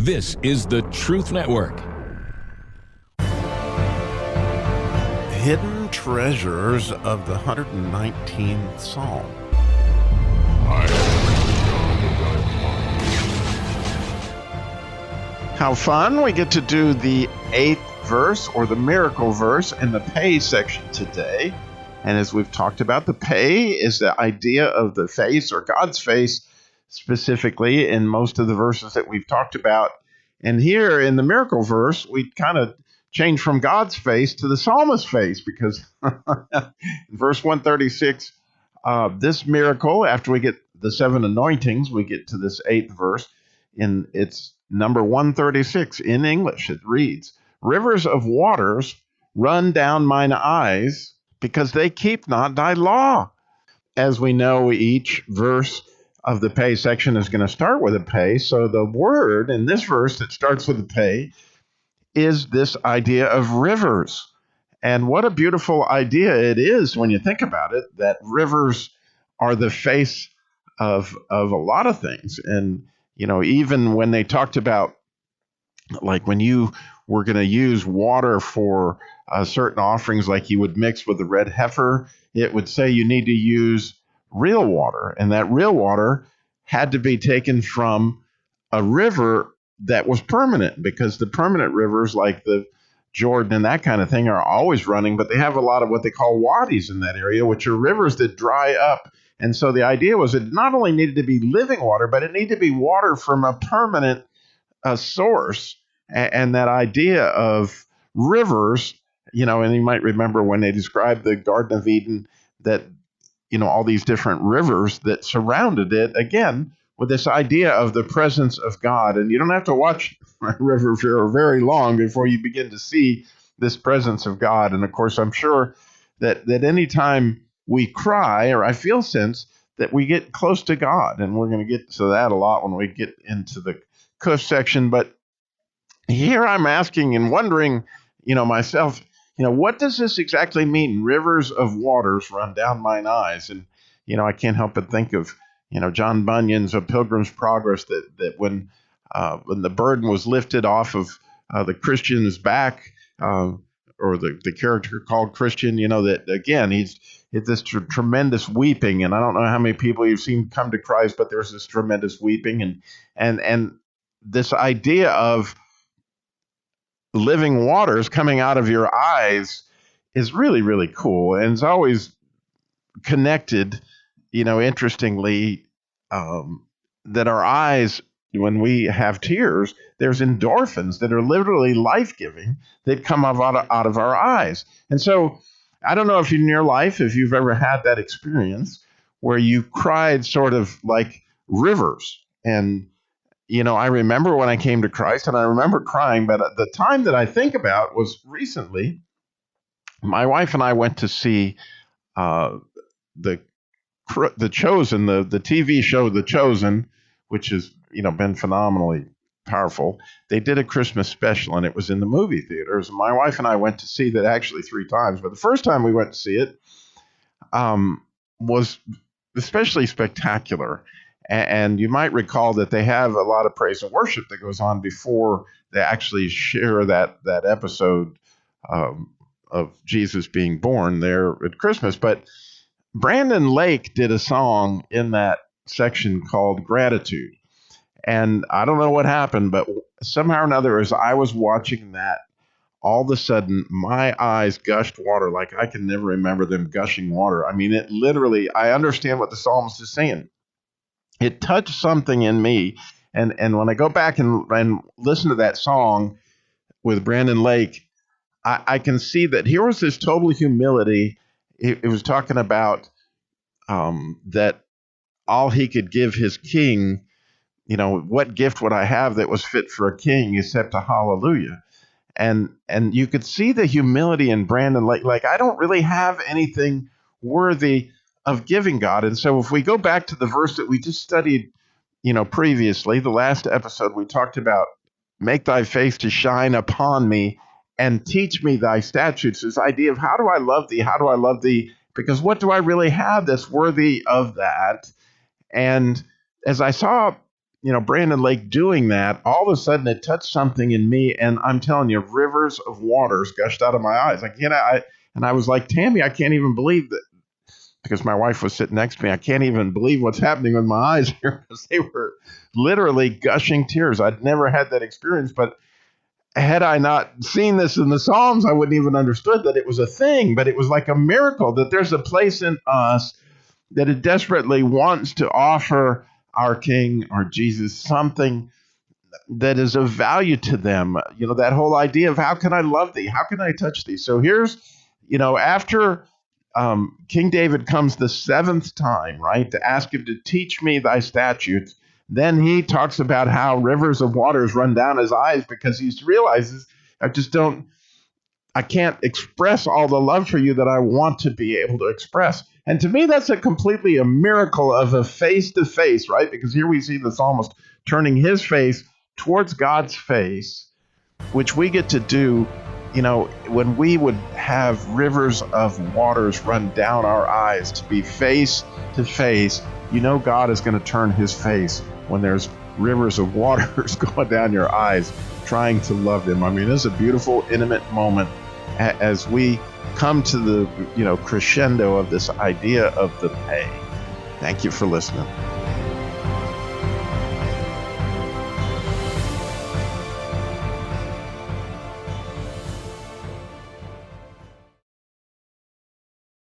This is the Truth Network. Hidden treasures of the 119th Psalm. How fun. We get to do the 8th verse, or the miracle verse, in the pay section today. And as we've talked about, the pay is the idea of the face, or God's face, specifically in most of the verses that we've talked about. And here in the miracle verse, we kind of change from God's face to the psalmist's face, because in verse 136, this miracle, after we get the 7 anointings, we get to this 8th verse, and it's number 136 in English. It reads, "Rivers of waters run down mine eyes, because they keep not thy law." As we know, each verse of the pay section is going to start with a pay. So the word in this verse that starts with a pay is this idea of rivers. And what a beautiful idea it is when you think about it, that rivers are the face of a lot of things. And, you know, even when they talked about, like when you were going to use water for certain offerings, like you would mix with the red heifer, it would say you need to use real water. And that real water had to be taken from a river that was permanent, because the permanent rivers like the Jordan and that kind of thing are always running, but they have a lot of what they call wadis in that area, which are rivers that dry up. And so the idea was it not only needed to be living water, but it needed to be water from a permanent source. And that idea of rivers, you know, and you might remember when they described the Garden of Eden, that, you know, all these different rivers that surrounded it, again, with this idea of the presence of God. And you don't have to watch a river for very long before you begin to see this presence of God. And of course, I'm sure that anytime we cry, or I feel sense that we get close to God, and we're going to get to that a lot when we get into the Cush section. But here I'm asking and wondering, you know, myself, you know, what does this exactly mean? Rivers of waters run down mine eyes. And, you know, I can't help but think of, you know, John Bunyan's A Pilgrim's Progress, that when the burden was lifted off of the Christian's back, or the character called Christian, you know, that again, he's this tremendous weeping. And I don't know how many people you've seen come to Christ, but there's this tremendous weeping, and this idea of living waters coming out of your eyes is really, really cool. And it's always connected, you know, interestingly, that our eyes, when we have tears, there's endorphins that are literally life-giving that come out of our eyes. And so I don't know if in your life, if you've ever had that experience where you cried sort of like rivers. And you know, I remember when I came to Christ, and I remember crying, but the time that I think about was recently. My wife and I went to see the Chosen, the TV show The Chosen, which has, you know, been phenomenally powerful. They did a Christmas special, and it was in the movie theaters. My wife and I went to see that actually 3 times, but the first time we went to see it was especially spectacular. And you might recall that they have a lot of praise and worship that goes on before they actually share that episode of Jesus being born there at Christmas. But Brandon Lake did a song in that section called Gratitude. And I don't know what happened, but somehow or another, as I was watching that, all of a sudden, my eyes gushed water like I can never remember them gushing water. I mean, it literally, I understand what the psalmist is saying. It touched something in me. And when I go back and listen to that song with Brandon Lake, I can see that here was this total humility. It was talking about that all he could give his king, you know, what gift would I have that was fit for a king except a hallelujah? And you could see the humility in Brandon Lake. Like, I don't really have anything worthy of giving God. And so if we go back to the verse that we just studied, you know, previously, the last episode, we talked about make thy face to shine upon me and teach me thy statutes. This idea of how do I love thee? How do I love thee? Because what do I really have that's worthy of that? And as I saw Brandon Lake doing that, all of a sudden it touched something in me, and I'm telling you, rivers of waters gushed out of my eyes. And I was like, Tammy, I can't even believe that, because my wife was sitting next to me. I can't even believe what's happening with my eyes here, because they were literally gushing tears. I'd never had that experience, but had I not seen this in the Psalms, I wouldn't even understood that it was a thing. But it was like a miracle that there's a place in us that it desperately wants to offer our King, our Jesus, something that is of value to them. That whole idea of how can I love thee? How can I touch thee? So here's, after King David comes the seventh time, right, to ask him to teach me thy statutes, then he talks about how rivers of waters run down his eyes because he realizes, I can't express all the love for you that I want to be able to express. And to me, that's completely a miracle of a face-to-face, right? Because here we see the psalmist turning his face towards God's face, which we get to do, when we would have rivers of waters run down our eyes to be face-to-face. God is going to turn his face when there's rivers of waters going down your eyes trying to love him. I mean, this is a beautiful, intimate moment as we come to the, crescendo of this idea of the pay. Thank you for listening.